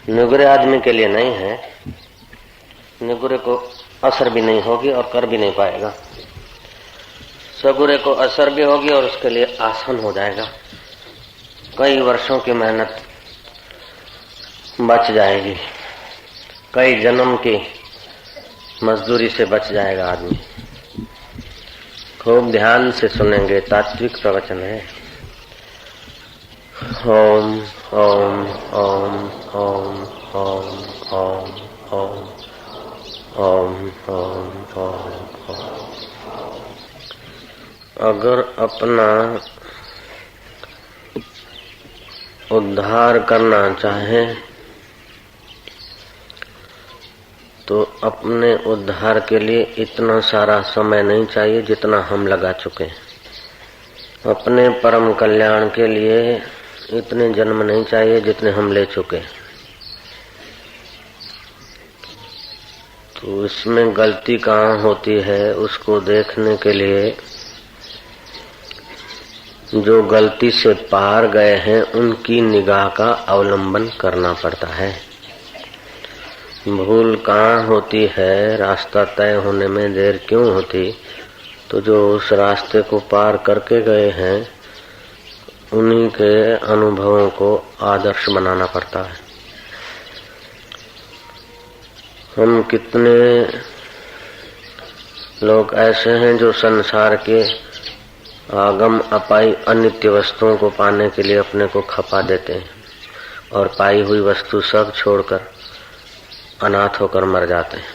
निगुरे आदमी के लिए नहीं है। निगुरे को असर भी नहीं होगी और कर भी नहीं पाएगा। सगुरे को असर भी होगी और उसके लिए आसान हो जाएगा। कई वर्षों की मेहनत बच जाएगी, कई जन्म की मजदूरी से बच जाएगा आदमी। खूब ध्यान से सुनेंगे, तात्विक प्रवचन है। ओम ओम ओम ओम ओम ओम ओम ओम ओम ओम। अगर अपना उद्धार करना चाहे तो अपने उद्धार के लिए इतना सारा समय नहीं चाहिए जितना हम लगा चुके हैं। अपने परम कल्याण के लिए इतने जन्म नहीं चाहिए जितने हम ले चुके। तो इसमें गलती कहाँ होती है उसको देखने के लिए जो गलती से पार गए हैं उनकी निगाह का अवलंबन करना पड़ता है। भूल कहाँ होती है, रास्ता तय होने में देर क्यों होती, तो जो उस रास्ते को पार करके गए हैं उन्हीं के अनुभवों को आदर्श बनाना पड़ता है। हम कितने लोग ऐसे हैं जो संसार के आगम अपाई अनित्य वस्तुओं को पाने के लिए अपने को खपा देते हैं और पाई हुई वस्तु सब छोड़कर अनाथ होकर मर जाते हैं।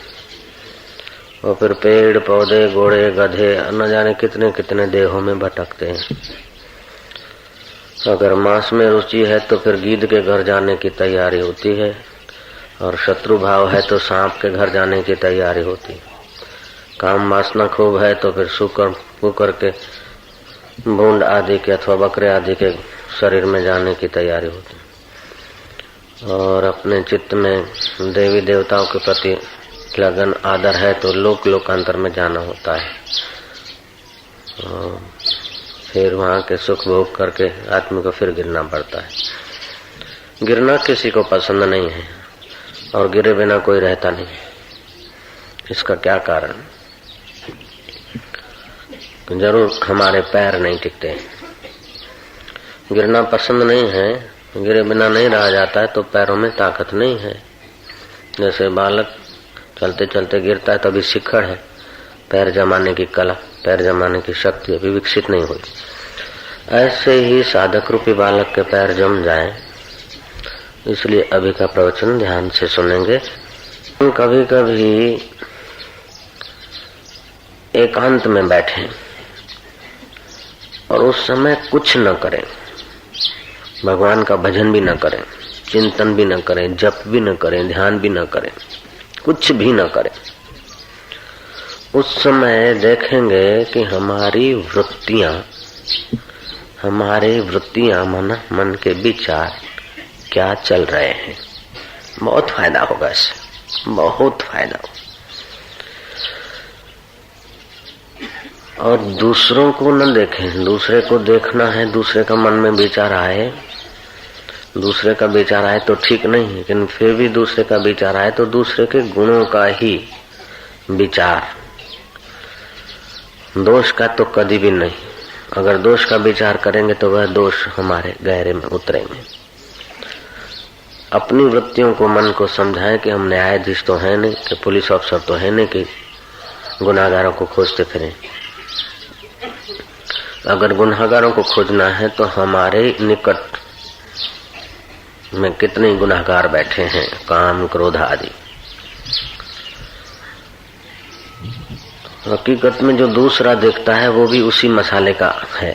और फिर पेड़ पौधे घोड़े गधे न जाने कितने कितने देहों में भटकते हैं। अगर मांस में रुचि है तो फिर गीध के घर जाने की तैयारी होती है, और शत्रु भाव है तो सांप के घर जाने की तैयारी होती है। काम वासना खूब है तो फिर कुकर के भूंड आदि के अथवा बकरे आदि के शरीर में जाने की तैयारी होती है। और अपने चित्त में देवी देवताओं के प्रति लगन आदर है तो लोकांतर में जाना होता है। और फिर वहां के सुख भोग करके आदमी को फिर गिरना पड़ता है। गिरना किसी को पसंद नहीं है और गिरे बिना कोई रहता नहीं। इसका क्या कारण? जरूर हमारे पैर नहीं टिकते। गिरना पसंद नहीं है, गिरे बिना नहीं रहा जाता है तो पैरों में ताकत नहीं है। जैसे बालक चलते चलते गिरता है तभी सिक्खड़ है, पैर जमाने की कला, पैर जमाने की शक्ति अभी विकसित नहीं हुई। ऐसे ही साधक रूपी बालक के पैर जम जाए, इसलिए अभी का प्रवचन ध्यान से सुनेंगे। कभी कभी एकांत में बैठे और उस समय कुछ न करें, भगवान का भजन भी न करें, चिंतन भी न करें, जप भी न करें, ध्यान भी न करें, कुछ भी न करें। उस समय देखेंगे कि हमारी वृत्तियां मन के विचार क्या चल रहे हैं। बहुत फायदा होगा इससे, बहुत फायदा होगा। और दूसरों को न देखें, दूसरे को देखना है। दूसरे का मन में विचार आए, दूसरे का विचार आए तो ठीक नहीं, लेकिन फिर भी दूसरे का विचार आए तो दूसरे के गुणों का ही विचार, दोष का तो कभी भी नहीं। अगर दोष का विचार करेंगे तो वह दोष हमारे गहरे में उतरेंगे। अपनी वृत्तियों को, मन को समझाएं कि हम न्यायाधीश तो है नहीं, कि पुलिस अफसर तो है नहीं कि गुनाहगारों को खोजते फिरें। अगर गुनाहगारों को खोजना है तो हमारे निकट में कितने गुनाहगार बैठे हैं, काम क्रोध आदि। हकीकत में जो दूसरा देखता है वो भी उसी मसाले का है,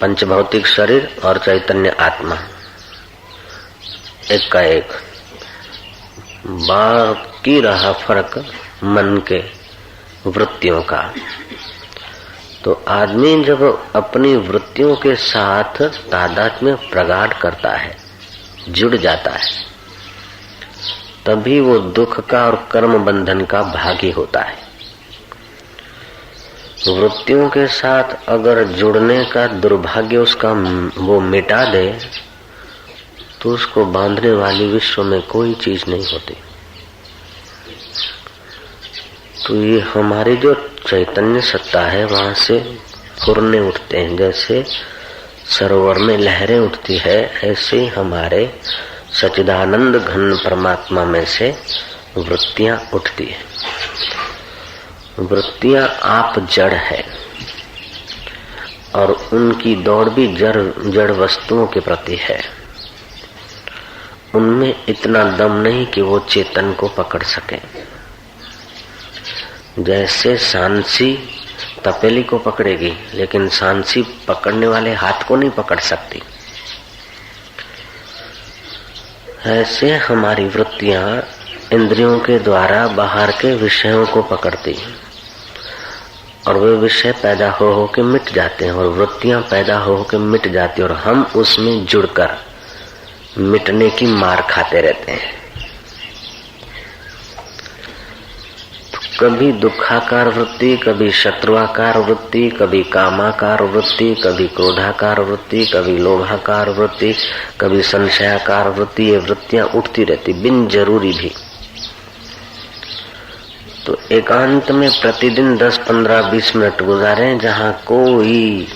पंचभौतिक शरीर और चैतन्य आत्मा एक का एक। बाकी रहा फर्क मन के वृत्तियों का। तो आदमी जब अपनी वृत्तियों के साथ तादात्म्य प्रगाढ़ करता है, जुड़ जाता है, तभी वो दुख का और कर्म बंधन का भागी होता है। वृत्तियों के साथ अगर जुड़ने का दुर्भाग्य उसका वो मिटा दे तो उसको बांधने वाली विश्व में कोई चीज नहीं होती। तो ये हमारी जो चैतन्य सत्ता है वहां से फुरने उठते हैं। जैसे सरोवर में लहरें उठती है, ऐसे ही हमारे सच्चिदानंद घन परमात्मा में से वृत्तियां उठती है। वृत्तियां आप जड़ है और उनकी दौड़ भी जड़ वस्तुओं के प्रति है। उनमें इतना दम नहीं कि वो चेतन को पकड़ सके। जैसे सांसी तपेली को पकड़ेगी, लेकिन सांसी पकड़ने वाले हाथ को नहीं पकड़ सकती। ऐसे हमारी वृत्तियां इंद्रियों के द्वारा बाहर के विषयों को पकड़ती हैं और वे विषय पैदा हो के मिट जाते हैं और वृत्तियां पैदा हो के मिट जाती हैं और हम उसमें जुड़कर मिटने की मार खाते रहते हैं। तो कभी दुखाकार वृत्ति, कभी शत्रुआकार वृत्ति, कभी कामाकार वृत्ति, कभी क्रोधाकार वृत्ति, कभी लोभाकार वृत्ति, कभी संशयाकार वृत्ति, ये वृत्तियां उठती रहती बिन जरूरी भी। तो एकांत में प्रतिदिन 10, 15, 20 मिनट गुजारें जहां कोई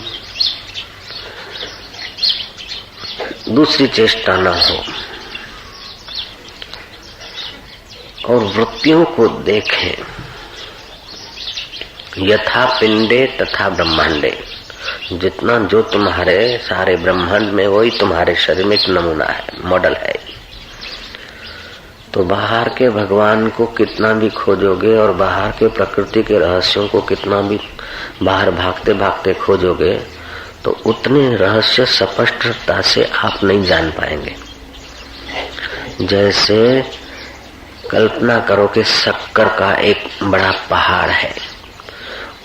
दूसरी चेष्टा न हो और वृत्तियों को देखें। यथा पिंडे तथा ब्रह्मांडे, जितना जो तुम्हारे सारे ब्रह्मांड में वही तुम्हारे शरीर में एक नमूना है, मॉडल है। तो बाहर के भगवान को कितना भी खोजोगे और बाहर के प्रकृति के रहस्यों को कितना भी बाहर भागते भागते खोजोगे तो उतने रहस्य स्पष्टता से आप नहीं जान पाएंगे। जैसे कल्पना करो कि शक्कर का एक बड़ा पहाड़ है,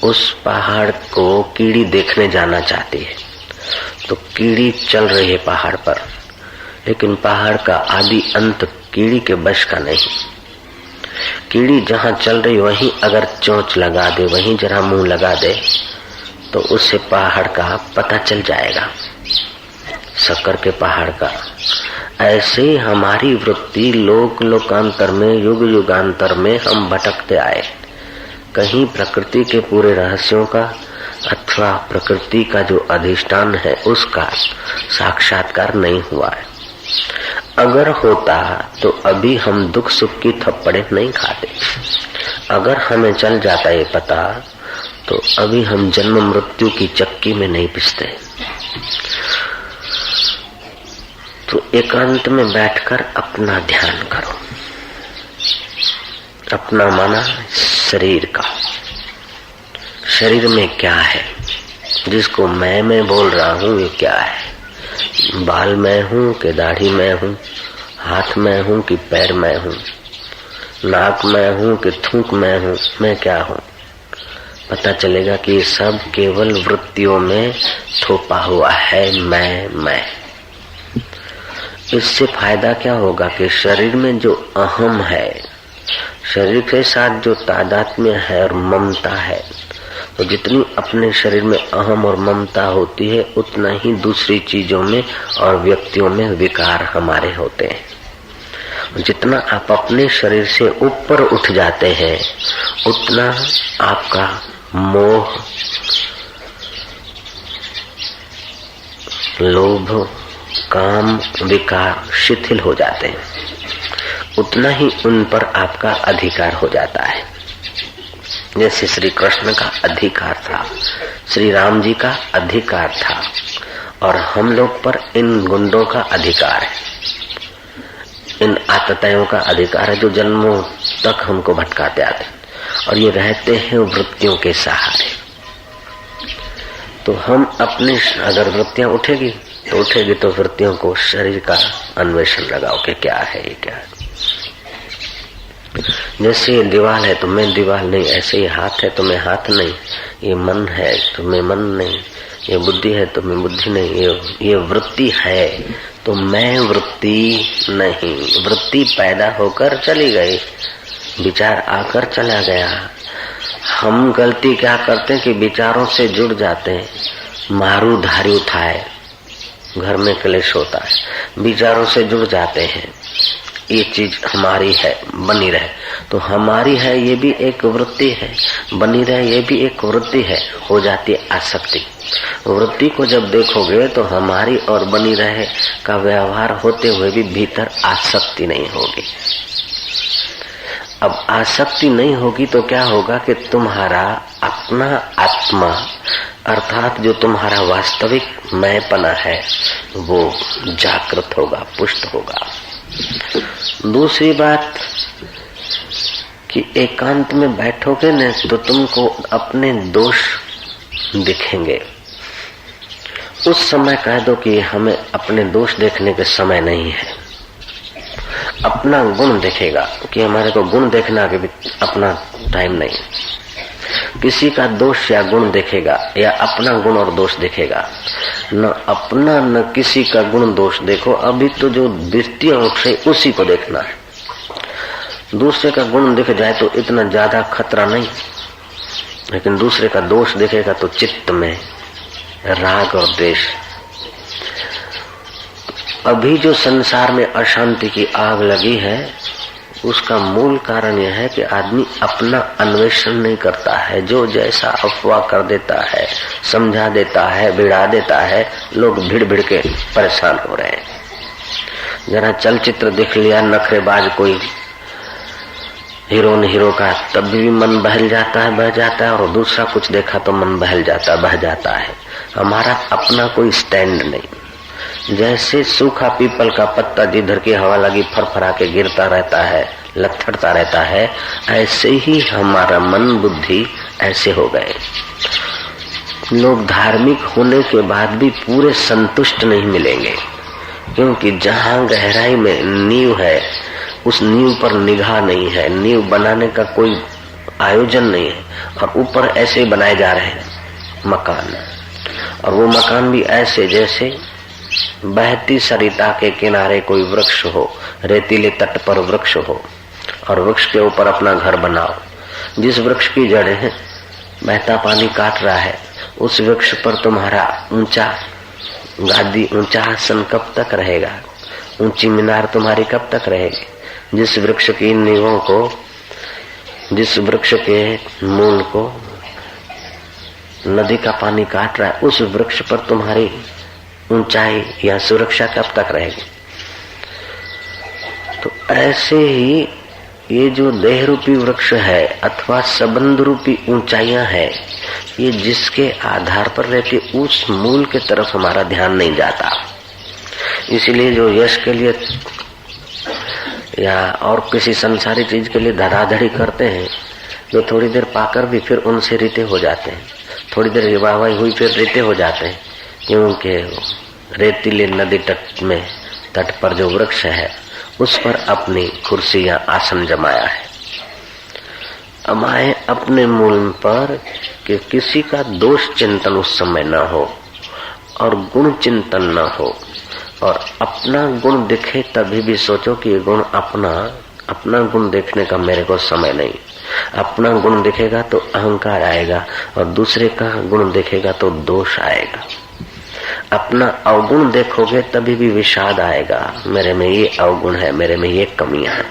उस पहाड़ को कीड़ी देखने जाना चाहती है। तो कीड़ी चल रही है पहाड़ पर, लेकिन पहाड़ का आदि अंत कीड़ी के बश का नहीं। कीड़ी जहाँ चल रही वहीं अगर चोंच लगा दे, वहीं जरा मुंह लगा दे तो उससे पहाड़ का पता चल जाएगा, शक्कर के पहाड़ का। ऐसे ही हमारी वृत्ति लोक लोकांतर में, युग युगांतर में हम भटकते आए। कहीं प्रकृति के पूरे रहस्यों का अथवा प्रकृति का जो अधिष्ठान है उसका साक्षात्कार नहीं हुआ है। अगर होता तो अभी हम दुख सुख की थप्पड़े नहीं खाते। अगर हमें चल जाता ये पता तो अभी हम जन्म मृत्यु की चक्की में नहीं पिसते। तो एकांत में बैठकर अपना ध्यान करो। अपना माना शरीर का। शरीर में क्या है जिसको मैं बोल रहा हूँ, ये क्या है? बाल मैं हूँ कि दाढ़ी मैं हूँ, हाथ मैं हूँ कि पैर मैं हूँ, नाक मैं हूँ कि थूक मैं हूँ, मैं क्या हूँ? पता चलेगा कि ये सब केवल वृत्तियों में थोपा हुआ है मैं। इससे फायदा क्या होगा कि शरीर में जो अहम है, शरीर के साथ जो तादात्म्य है और ममता है, तो जितनी अपने शरीर में अहम और ममता होती है उतना ही दूसरी चीजों में और व्यक्तियों में विकार हमारे होते हैं। जितना आप अपने शरीर से ऊपर उठ जाते हैं उतना आपका मोह, लोभ, काम, विकार शिथिल हो जाते हैं, उतना ही उन पर आपका अधिकार हो जाता है। जैसे श्री कृष्ण का अधिकार था, श्री राम जी का अधिकार था, और हम लोग पर इन गुंडों का अधिकार है, इन आतताइयों का अधिकार है जो जन्मों तक हमको भटकाते आते हैं और ये रहते हैं वृत्तियों के सहारे। तो हम अपने अगर वृत्तियां उठेगी तो वृत्तियों को शरीर का अन्वेषण लगाओ कि क्या है, ये क्या है। जैसे ये दीवार है तो मैं दीवार नहीं, ऐसे ये हाथ है तो मैं हाथ नहीं, ये मन है तो मैं मन नहीं, ये बुद्धि है तो मैं बुद्धि नहीं, ये वृत्ति है तो मैं वृत्ति नहीं। वृत्ति पैदा होकर चली गई, विचार आकर चला गया। हम गलती क्या करते हैं कि विचारों से जुड़ जाते हैं, मारू धारी उठाए घर में क्लेश होता है, विचारों से जुड़ जाते हैं, ये चीज हमारी है, बनी रहे। तो हमारी है ये भी एक वृत्ति है, बनी रहे ये भी एक वृत्ति है, हो जाती है आसक्ति। वृत्ति को जब देखोगे तो हमारी और बनी रहे का व्यवहार होते हुए भी भीतर आसक्ति नहीं होगी। अब आसक्ति नहीं होगी तो क्या होगा कि तुम्हारा अपना आत्मा अर्थात जो तुम्हारा वास्तविक मैंपना है वो जागृत होगा, पुष्ट होगा। दूसरी बात कि एकांत में बैठोगे न तो तुमको अपने दोष दिखेंगे। उस समय कह दो कि हमें अपने दोष देखने के समय नहीं है, अपना गुण दिखेगा, कि हमारे को गुण देखना के भी अपना टाइम नहीं। किसी का दोष या गुण देखेगा या अपना गुण और दोष देखेगा, न अपना न किसी का गुण दोष देखो। अभी तो जो द्वितीय अंश है उसी को देखना है। दूसरे का गुण दिख जाए तो इतना ज्यादा खतरा नहीं, लेकिन दूसरे का दोष देखेगा तो चित्त में राग और द्वेष। अभी जो संसार में अशांति की आग लगी है उसका मूल कारण यह है कि आदमी अपना अन्वेषण नहीं करता है। जो जैसा अफवाह कर देता है, समझा देता है, बिड़ा देता है, लोग भिड़ भिड़ के परेशान हो रहे हैं। जरा चलचित्र देख लिया नखरेबाज कोई हीरोइन हीरो का, तब भी मन बहल जाता है, बह जाता है, और दूसरा कुछ देखा तो मन बहल जाता है, बह जाता है। हमारा अपना कोई स्टैंड नहीं। जैसे सूखा पीपल का पत्ता जिधर की हवा लगी फरफरा के गिरता रहता है, लथड़ता रहता है, ऐसे ही हमारा मन बुद्धि ऐसे हो गए। लोग धार्मिक होने के बाद भी पूरे संतुष्ट नहीं मिलेंगे, क्योंकि जहाँ गहराई में नींव है उस नींव पर निगाह नहीं है, नींव बनाने का कोई आयोजन नहीं है, और ऊपर ऐसे बनाए जा रहे हैं मकान। और वो मकान भी ऐसे जैसे बहती सरिता के किनारे कोई वृक्ष हो, रेतीले तट पर वृक्ष हो, और वृक्ष के ऊपर अपना घर बनाओ। जिस वृक्ष की जड़ें हैं बहता पानी काट रहा है, उस वृक्ष पर तुम्हारा ऊंचा गादी, ऊंचा आसन कब तक रहेगा? ऊंची मीनार तुम्हारी कब तक रहेगी? जिस वृक्ष की नींवों को, जिस वृक्ष के मूल को नदी का पानी काट रहा है, उस वृक्ष पर तुम्हारी ऊंचाई या सुरक्षा कब तक रहेगी? तो ऐसे ही ये जो देह रूपी वृक्ष है अथवा संबंध रूपी ऊंचाइयां है, ये जिसके आधार पर रहती उस मूल के तरफ हमारा ध्यान नहीं जाता। इसीलिए जो यश के लिए या और किसी संसारी चीज के लिए धड़ाधड़ी करते हैं, जो थोड़ी देर पाकर भी फिर उनसे रीते हो जाते हैं, थोड़ी देर वाहवाही हुई फिर रीते हो जाते हैं, क्योंकि रेतीले नदी तट पर जो वृक्ष है उस पर अपनी कुर्सी या आसन जमाया है। अब आए अपने मूल पर कि किसी का दोष चिंतन उस समय न हो और गुण चिंतन न हो, और अपना गुण दिखे तभी भी सोचो कि ये गुण अपना गुण देखने का मेरे को समय नहीं। अपना गुण दिखेगा तो अहंकार आएगा, और दूसरे का गुण दिखेगा तो दोष आएगा। अपना अवगुण देखोगे तभी भी विषाद आएगा, मेरे में ये अवगुण है, मेरे में ये कमियां हैं।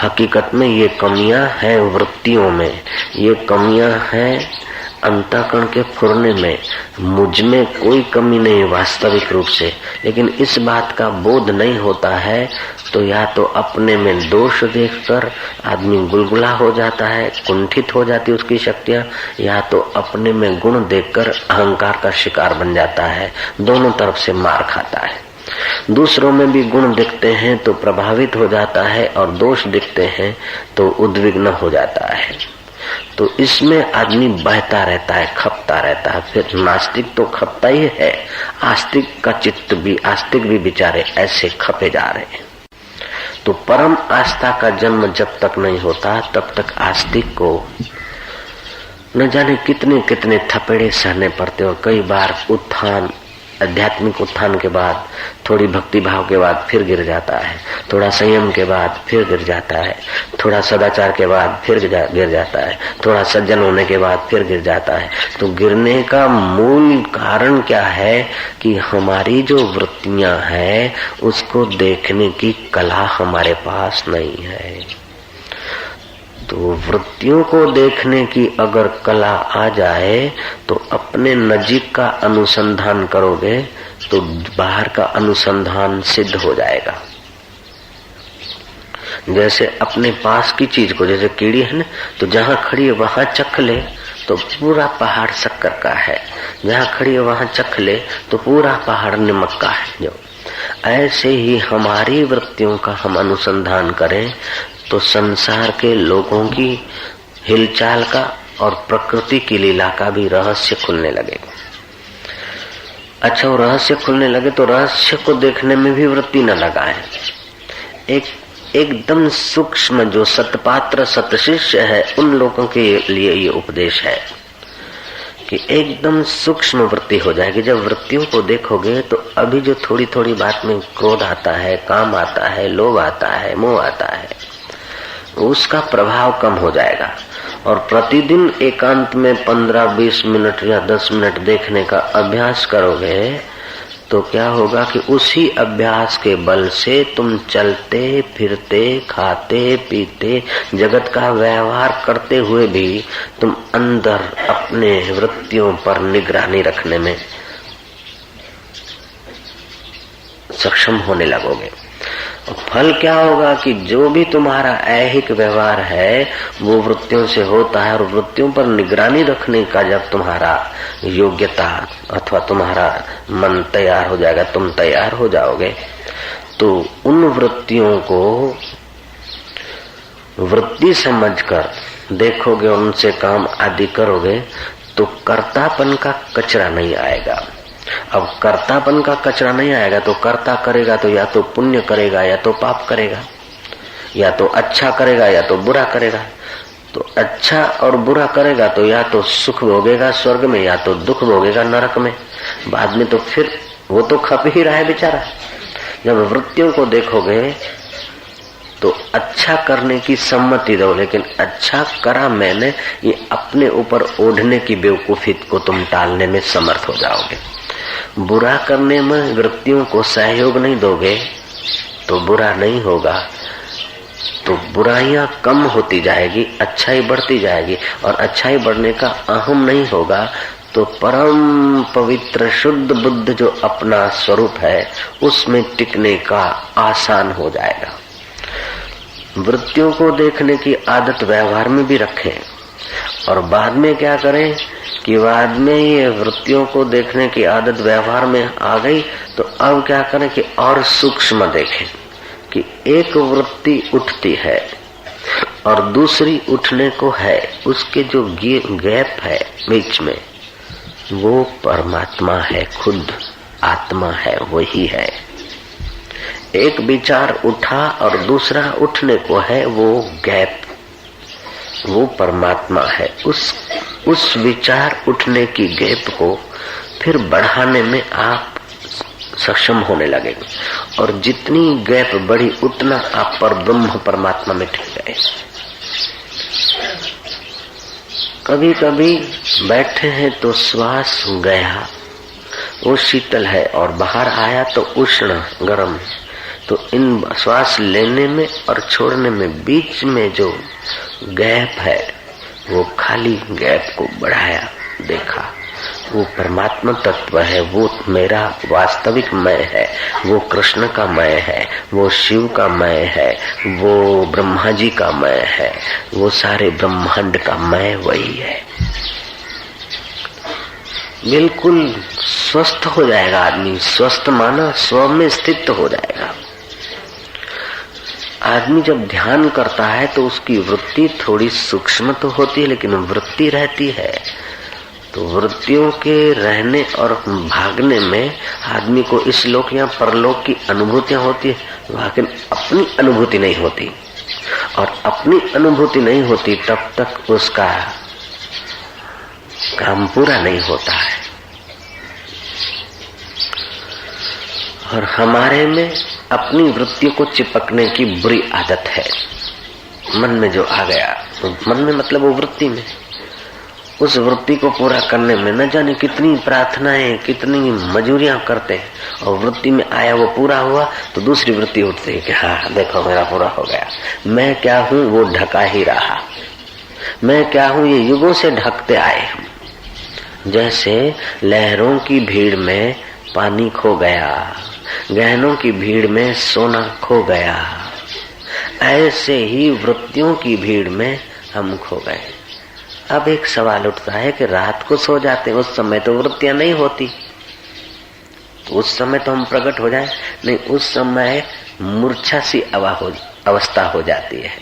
हकीकत में ये कमियां हैं वृत्तियों में, ये कमियां हैं अंतःकरण के फुरने में। मुझ में कोई कमी नहीं वास्तविक रूप से, लेकिन इस बात का बोध नहीं होता है तो या तो अपने में दोष देखकर आदमी गुलगुला हो जाता है, कुंठित हो जाती उसकी शक्तियां, या तो अपने में गुण देखकर अहंकार का शिकार बन जाता है। दोनों तरफ से मार खाता है। दूसरों में भी गुण दिखते हैं तो प्रभावित हो जाता है, और दोष दिखते हैं तो उद्विग्न हो जाता है। तो इसमें आदमी बहता रहता है, खपता रहता है। फिर नास्तिक तो खपता ही है, आस्तिक का चित्त भी, आस्तिक भी बेचारे ऐसे खपे जा रहे हैं। तो परम आस्था का जन्म जब तक नहीं होता तब तक आस्तिक को न जाने कितने कितने थपेड़े सहने पड़ते, और कई बार उत्थान आध्यात्मिक उत्थान के बाद, थोड़ी भक्ति भाव के बाद फिर गिर जाता है, थोड़ा संयम के बाद फिर गिर जाता है, थोड़ा सदाचार के बाद फिर गिर जाता है, थोड़ा सज्जन होने के बाद फिर गिर जाता है। तो गिरने का मूल कारण क्या है कि हमारी जो वृत्तियां हैं उसको देखने की कला हमारे पास नहीं है। तो वृत्तियों को देखने की अगर कला आ जाए तो अपने नजीक का अनुसंधान करोगे तो बाहर का अनुसंधान सिद्ध हो जाएगा। जैसे अपने पास की चीज को, जैसे कीड़ी है ना, तो जहां खड़ी है वहां चख ले तो पूरा पहाड़ शक्कर का है, जहां खड़ी है वहां चख ले तो पूरा पहाड़ नमक का है। जो ऐसे ही हमारी वृत्तियों का हम अनुसंधान करें तो संसार के लोगों की हिलचाल का और प्रकृति की लीला का भी रहस्य खुलने लगेगा। अच्छा, वो रहस्य खुलने लगे तो रहस्य को देखने में भी वृत्ति न लगाए। एकदम सूक्ष्म जो सतपात्र सतशिष्य है उन लोगों के लिए ये उपदेश है कि एकदम सूक्ष्म वृत्ति हो जाएगी। जब वृत्तियों को देखोगे तो अभी जो थोड़ी थोड़ी बात में क्रोध आता है, काम आता है, लोभ आता है, मोह आता है, उसका प्रभाव कम हो जाएगा। और प्रतिदिन एकांत में 15-20 मिनट या 10 मिनट देखने का अभ्यास करोगे तो क्या होगा कि उसी अभ्यास के बल से तुम चलते फिरते, खाते पीते, जगत का व्यवहार करते हुए भी तुम अंदर अपने वृत्तियों पर निगरानी रखने में सक्षम होने लगोगे। फल क्या होगा कि जो भी तुम्हारा ऐहिक व्यवहार है वो वृत्तियों से होता है, और वृत्तियों पर निगरानी रखने का जब तुम्हारा योग्यता अथवा तुम्हारा मन तैयार हो जाएगा, तुम तैयार हो जाओगे, तो उन वृत्तियों को वृत्ति समझकर देखोगे, उनसे काम आदि करोगे तो कर्तापन का कचरा नहीं आएगा। अब कर्तापन का कचरा नहीं आएगा तो कर्ता करेगा तो या तो पुण्य करेगा या तो पाप करेगा, या तो अच्छा करेगा या तो बुरा करेगा। तो अच्छा और बुरा करेगा तो या तो सुख भोगेगा स्वर्ग में या तो दुख भोगेगा नरक में। बाद में तो फिर वो तो खप ही रहा है बेचारा। जब वृत्तियों को देखोगे तो अच्छा करने की सम्मति दो, लेकिन अच्छा करा मैंने ये अपने ऊपर ओढ़ने की बेवकूफी को तुम टालने में समर्थ हो जाओगे। बुरा करने में वृत्तियों को सहयोग नहीं दोगे तो बुरा नहीं होगा, तो बुराइयां कम होती जाएगी, अच्छाई बढ़ती जाएगी। और अच्छाई बढ़ने का अहम नहीं होगा तो परम पवित्र शुद्ध बुद्ध जो अपना स्वरूप है उसमें टिकने का आसान हो जाएगा। वृत्तियों को देखने की आदत व्यवहार में भी रखें, और बाद में क्या करें कि बाद में ये वृत्तियों को देखने की आदत व्यवहार में आ गई तो अब क्या करें कि और सूक्ष्म देखें कि एक वृत्ति उठती है और दूसरी उठने को है, उसके जो गैप है बीच में वो परमात्मा है, खुद आत्मा है, वही है। एक विचार उठा और दूसरा उठने को है, वो गैप वो परमात्मा है। उस विचार उठने की गैप को फिर बढ़ाने में आप सक्षम होने लगेंगे, और जितनी गैप बढ़ी उतना आप पर ब्रह्म परमात्मा में टिक गए। कभी कभी बैठे हैं तो श्वास गया, वो शीतल है, और बाहर आया तो उष्ण गर्म। तो इन श्वास लेने में और छोड़ने में बीच में जो गैप है वो खाली गैप को बढ़ाया, देखा वो परमात्मा तत्व है, वो मेरा वास्तविक मैं है, वो कृष्ण का मैं है, वो शिव का मैं है, वो ब्रह्मा जी का मैं है, वो सारे ब्रह्मांड का मैं वही है। बिल्कुल स्वस्थ हो जाएगा आदमी। स्वस्थ माना स्व में स्थित हो जाएगा। आदमी जब ध्यान करता है तो उसकी वृत्ति थोड़ी सूक्ष्म तो होती है, लेकिन वृत्ति रहती है। तो वृत्तियों के रहने और भागने में आदमी को इस लोक या परलोक की अनुभूतियां होती है, लेकिन अपनी अनुभूति नहीं होती। और अपनी अनुभूति नहीं होती तब तक उसका काम पूरा नहीं होता है। और हमारे में अपनी वृत्तियों को चिपकने की बुरी आदत है। मन में जो आ गया, तो मन में मतलब वो वृत्ति में, उस वृत्ति को पूरा करने में न जाने कितनी प्रार्थनाएं, कितनी मजूरियां करते हैं, और वृत्ति में आया वो पूरा हुआ तो दूसरी वृत्ति उठती है कि हाँ देखो मेरा पूरा हो गया। मैं क्या हूँ वो ढका ही रहा, मैं क्या हूँ ये युगों से ढकते आए हम। जैसे लहरों की भीड़ में पानी खो गया, गहनों की भीड़ में सोना खो गया, ऐसे ही वृत्तियों की भीड़ में हम खो गए। अब एक सवाल उठता है कि रात को सो जाते, उस समय तो वृत्तियां नहीं होती, तो उस समय तो हम प्रकट हो जाए नहीं, उस समय मूर्छा सी अवस्था हो जाती है,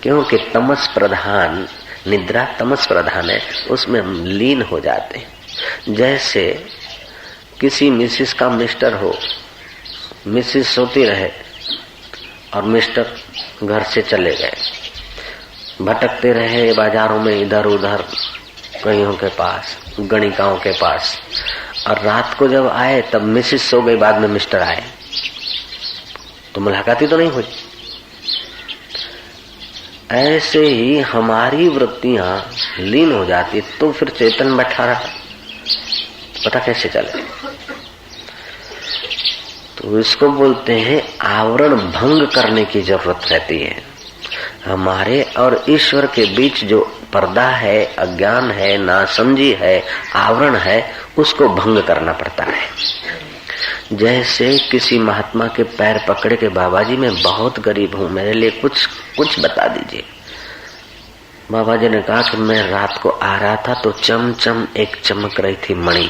क्योंकि तमस प्रधान निद्रा तमस प्रधान है, उसमें हम लीन हो जाते हैं। जैसे किसी मिसिस का मिस्टर हो, मिसिस सोती रहे और मिस्टर घर से चले गए, भटकते रहे बाजारों में इधर उधर, कईयों के पास, गणिकाओं के पास, और रात को जब आए तब मिसिस सो गई, बाद में मिस्टर आए, तो मुलाकात ही तो नहीं हुई। ऐसे ही हमारी वृत्तियां लीन हो जाती, तो फिर चेतन बैठा रहा, पता कैसे चले? तो इसको बोलते हैं आवरण भंग करने की जरूरत रहती है। हमारे और ईश्वर के बीच जो पर्दा है, अज्ञान है, नासमझी है, आवरण है, उसको भंग करना पड़ता है। जैसे किसी महात्मा के पैर पकड़े के बाबा जी मैं बहुत गरीब हूँ, मेरे लिए कुछ बता दीजिए। बाबा जी ने कहा कि मैं रात को आ रहा था तो चमचम एक चमक रही थी मणि,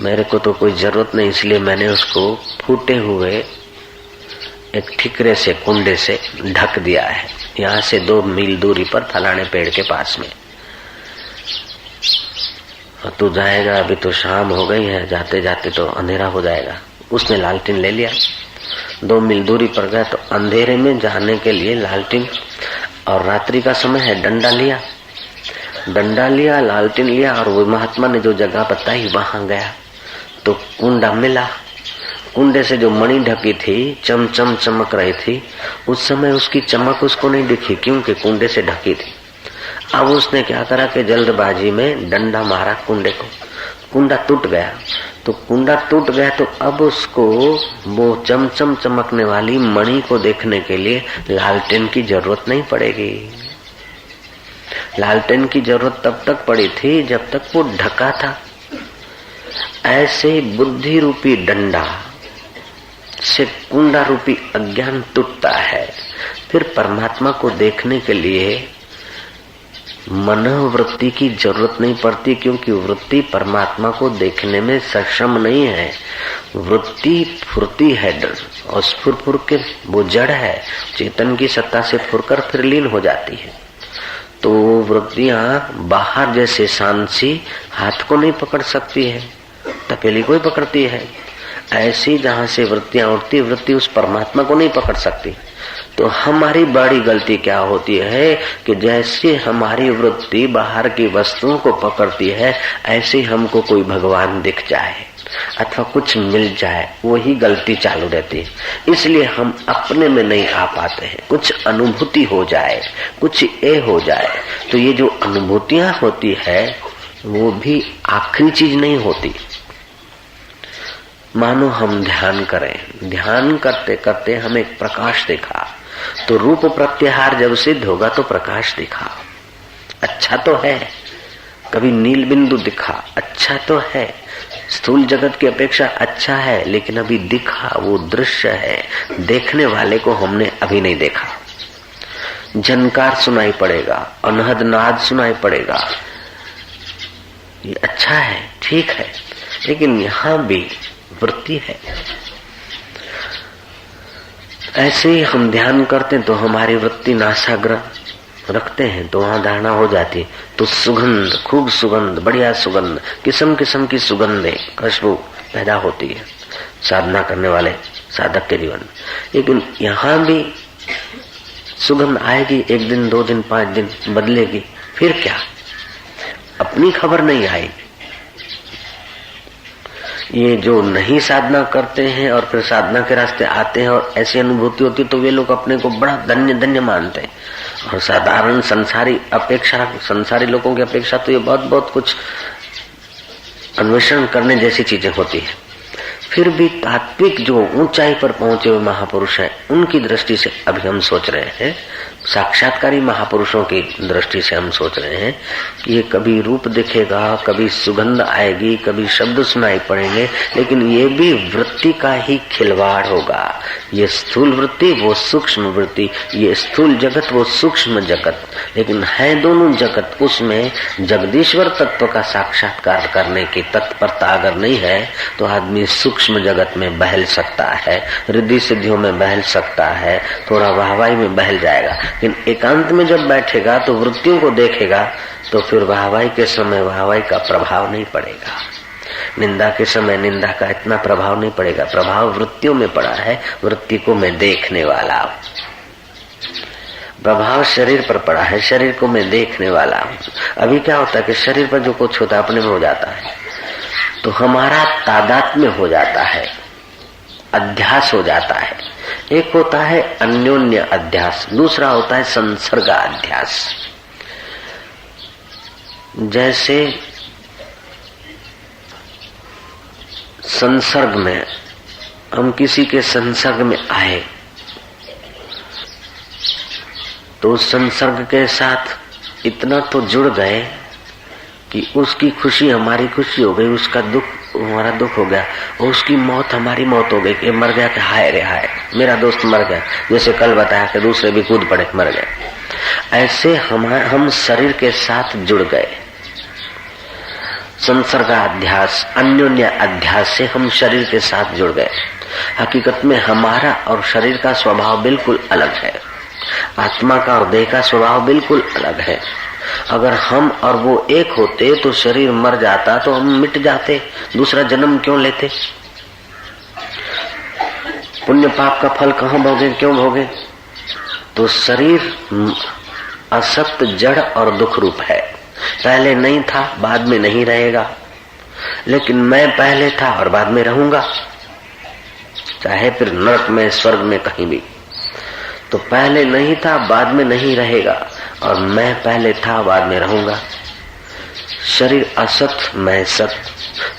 मेरे को तो कोई जरूरत नहीं, इसलिए मैंने उसको फूटे हुए एक ठिकरे से, कुंडे से ढक दिया है, यहाँ से 2 मील दूरी पर फलाने पेड़ के पास में। तू जाएगा, अभी तो शाम हो गई है, जाते जाते तो अंधेरा हो जाएगा। उसने लालटेन ले लिया, 2 मील दूरी पर गया तो अंधेरे में जाने के लिए लालटेन, और रात्रि का समय है, डंडा लिया, लालटेन लिया, और वो महात्मा ने जो जगह बताई वहां गया तो कुंडा मिला। कुंडे से जो मणि ढकी थी, चमचम चमक रही थी, उस समय उसकी चमक उसको नहीं दिखी, क्योंकि कुंडे से ढकी थी। अब उसने क्या करा कि जल्दबाजी में डंडा मारा कुंडे को, कुंडा टूट गया। तो कुंडा टूट गया तो अब उसको वो चमचम चमकने वाली मणि को देखने के लिए लालटेन की जरूरत नहीं पड़ेगी। लालटेन की जरूरत तब तक पड़ी थी जब तक वो ढका था। ऐसे बुद्धि रूपी डंडा से कुंडा रूपी अज्ञान टूटता है। फिर परमात्मा को देखने के लिए मनोवृत्ति की जरूरत नहीं पड़ती, क्योंकि वृत्ति परमात्मा को देखने में सक्षम नहीं है। वृत्ति फुर्ती है और फुर के वो जड़ है, चेतन की सत्ता से फुरकर फिर लीन हो जाती है। तो वृत्तियां बाहर जैसे सांसी हाथ को नहीं पकड़ सकती है, तपेली को ही पकड़ती है, ऐसी जहां से वृत्तियां उठती, वृत्ति उस परमात्मा को नहीं पकड़ सकती। तो हमारी बड़ी गलती क्या होती है कि जैसे हमारी वृत्ति बाहर की वस्तुओं को पकड़ती है, ऐसे हमको कोई भगवान दिख जाए अथवा कुछ मिल जाए, वही गलती चालू रहती है। इसलिए हम अपने में नहीं आ पाते हैं। कुछ अनुभूति हो जाए, कुछ ये हो जाए, तो ये जो अनुभूतियां होती है वो भी आखिरी चीज नहीं होती। मानो हम ध्यान करें, ध्यान करते करते हमें एक प्रकाश दिखा, तो रूप प्रत्याहार जब सिद्ध होगा तो प्रकाश दिखा, अच्छा तो है। कभी नील बिंदु दिखा, अच्छा तो है, स्थूल जगत की अपेक्षा अच्छा है, लेकिन अभी दिखा, वो दृश्य है, देखने वाले को हमने अभी नहीं देखा। झनकार सुनाई पड़ेगा, अनहद नाद सुनाई पड़ेगा, ये अच्छा है, ठीक है, लेकिन यहाँ भी वृत्ति है। ऐसे ही हम ध्यान करते हैं तो हमारी वृत्ति नासाग्र रखते हैं तो वहां धारणा हो जाती, तो सुगंध, खूब सुगंध, बढ़िया सुगंध, किस्म किस्म की सुगंधें, खुशबू पैदा होती है साधना करने वाले साधक के जीवन। लेकिन यहाँ भी सुगंध आएगी, 1 दिन 2 दिन 5 दिन बदलेगी, फिर क्या, अपनी खबर नहीं आई। ये जो नहीं साधना करते हैं और फिर साधना के रास्ते आते हैं और ऐसी अनुभूति होती है तो वे लोग अपने को बड़ा धन्य धन्य मानते हैं। और साधारण संसारी लोगों की अपेक्षा तो ये बहुत बहुत कुछ अन्वेषण करने जैसी चीजें होती है। फिर भी तात्विक जो ऊंचाई पर पहुंचे हुए महापुरुष हैं, उनकी दृष्टि से अभी हम सोच रहे हैं, साक्षात्कारी महापुरुषों की दृष्टि से हम सोच रहे हैं कि ये कभी रूप दिखेगा, कभी सुगंध आएगी, कभी शब्द सुनाई पड़ेंगे, लेकिन ये भी वृत्ति का ही खिलवाड़ होगा। ये स्थूल वृत्ति, वो सूक्ष्म वृत्ति, ये स्थूल जगत, वो सूक्ष्म जगत, लेकिन है दोनों जगत। उसमें जगदीश्वर तत्व का साक्षात्कार करने की तत्परता अगर नहीं है तो आदमी सूक्ष्म जगत में बहल सकता है, रिद्धि सिद्धियों में बहल सकता है, थोड़ा वाहवाही में बहल जाएगा। लेकिन एकांत में जब बैठेगा तो वृत्तियों को देखेगा तो फिर वाहवाही के समय वाहवाही का प्रभाव नहीं पड़ेगा, निंदा के समय निंदा का इतना प्रभाव नहीं पड़ेगा। प्रभाव वृत्तियों में पड़ा है, वृत्ति को मैं देखने वाला हूं। प्रभाव शरीर पर पड़ा है, शरीर को मैं देखने वाला हूं। अभी क्या होता है कि शरीर पर जो कुछ होता है अपने में हो जाता है तो हमारा तादात्म्य हो जाता है, अध्यास हो जाता है। एक होता है अन्योन्य अध्यास, दूसरा होता है संसर्गाध्यास। जैसे संसर्ग में हम किसी के संसर्ग में आए तो उस संसर्ग के साथ इतना तो जुड़ गए कि उसकी खुशी हमारी खुशी हो गई, उसका दुख हमारा दुख हो गया, और उसकी मौत हमारी मौत हो गई कि मर गया कि हाय रे हाय मेरा दोस्त मर गया। जैसे कल बताया कि दूसरे भी कूद पड़े मर गए। ऐसे हम शरीर के साथ जुड़ गए। संसर्गाध्यास, अन्योन्य अध्यास से हम शरीर के साथ जुड़ गए। हकीकत में हमारा और शरीर का स्वभाव बिल्कुल अलग है, आत्मा का और देह का स्वभाव बिल्कुल अलग है। अगर हम और वो एक होते तो शरीर मर जाता तो हम मिट जाते, दूसरा जन्म क्यों लेते? पुण्य पाप का फल कहाँ भोगे, क्यों भोगे? तो शरीर असत, जड़ और दुख रूप है। पहले नहीं था, बाद में नहीं रहेगा, लेकिन मैं पहले था और बाद में रहूंगा, चाहे फिर नरक में स्वर्ग में कहीं भी। तो पहले नहीं था, बाद में नहीं रहेगा, और मैं पहले था, बाद में रहूंगा। शरीर असत, मैं सत।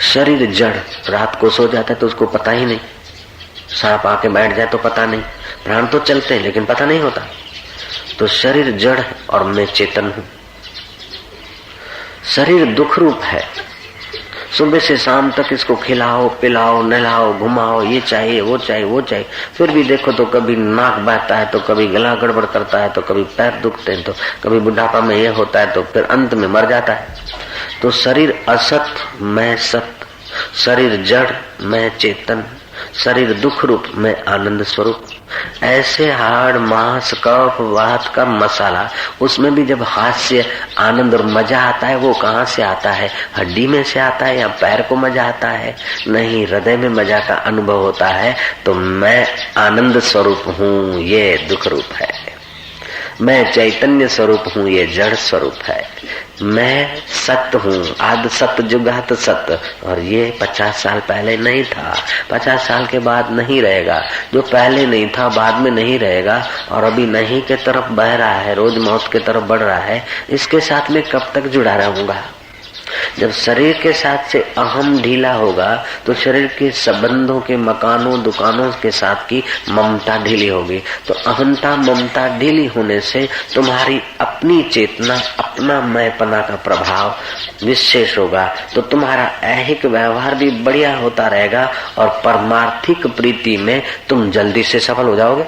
शरीर जड़, रात को सो जाता है तो उसको पता ही नहीं, सांप आके बैठ जाए तो पता नहीं, प्राण तो चलते हैं लेकिन पता नहीं होता। तो शरीर जड़ और मैं चेतन हूं। शरीर दुख रूप है, सुबह से शाम तक इसको खिलाओ, पिलाओ, नहलाओ, घुमाओ, ये चाहिए, वो चाहिए, वो चाहिए, फिर भी देखो तो कभी नाक बहता है, तो कभी गला गड़बड़ करता है, तो कभी पैर दुखते हैं, तो कभी बुढ़ापा में ये होता है, तो फिर अंत में मर जाता है। तो शरीर असत, मैं सत। शरीर जड़, मैं चेतन। शरीर दुख रूप, मैं आनंद स्वरूप। ऐसे हाड़, मांस, कफ, वात का मसाला, उसमें भी जब हास्य, आनंद और मजा आता है, वो कहाँ से आता है? हड्डी में से आता है या पैर को मजा आता है? नहीं, हृदय में मजा का अनुभव होता है। तो मैं आनंद स्वरूप हूँ, ये दुख रूप है। मैं चैतन्य स्वरूप हूँ, ये जड़ स्वरूप है। मैं सत्य हूँ, आद सत्य जुगात सत्य, और ये 50 साल पहले नहीं था, 50 साल के बाद नहीं रहेगा। जो पहले नहीं था बाद में नहीं रहेगा, और अभी नहीं के तरफ बह रहा है, रोज मौत के तरफ बढ़ रहा है, इसके साथ में कब तक जुड़ा रहूंगा? जब शरीर के साथ से अहम ढीला होगा तो शरीर के संबंधों के, मकानों, दुकानों के साथ की ममता ढीली होगी। तो अहंता, ममता ढीली होने से तुम्हारी अपनी चेतना, अपना मैंपना का प्रभाव विशेष होगा। तो तुम्हारा ऐहिक व्यवहार भी बढ़िया होता रहेगा और परमार्थिक प्रीति में तुम जल्दी से सफल हो जाओगे।